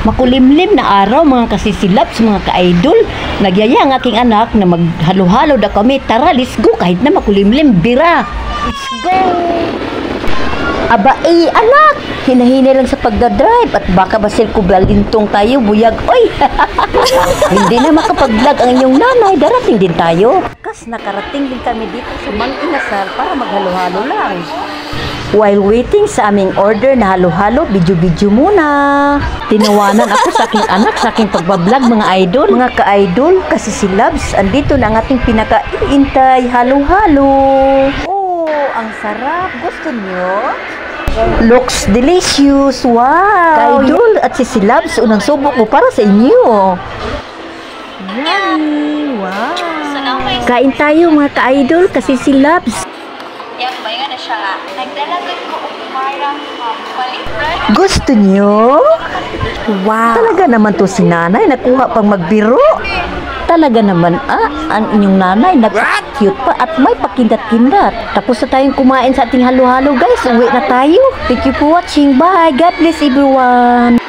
Makulimlim na araw mga kasisilap sa mga ka-idol. Nagyaya ang aking anak na maghalo-halo na kami. Tara, let's go kahit na makulimlim, bira. Let's go! Aba, anak! Hinahina lang sa pagdadrive at baka basil ko balintong tayo, buyag. Oy! Hindi na makapag-vlog ang inyong nanay. Darating din tayo. Kas nakarating din kami dito sa Mang Inasal para maghalo-halo lang. While waiting sa aming order na halo-halo, video-video muna. Tinawanan ako sa aking anak sa aking pagbablog mga idol. Mga ka-idol, kasi si Labs, andito na ang ating pinaka-iintay halo-halo. Oh, ang sarap. Gusto niyo? Looks delicious. Wow! Ka-idol, at si Labs, unang subok ko para sa inyo. Yummy! Wow! Kain tayo mga ka-idol kasi si Labs. Yan ba yun na siya? Nagdalagay ko parang balik. Gusto niyo? Wow! Talaga naman to si nanay, nakuha pang magbiro. Talaga naman, ang inyong nanay, nag-cute pa at may pakindat-kindat. Tapos na tayong kumain sa ating halo-halo guys, uwi na tayo. Thank you for watching, bye! God bless everyone!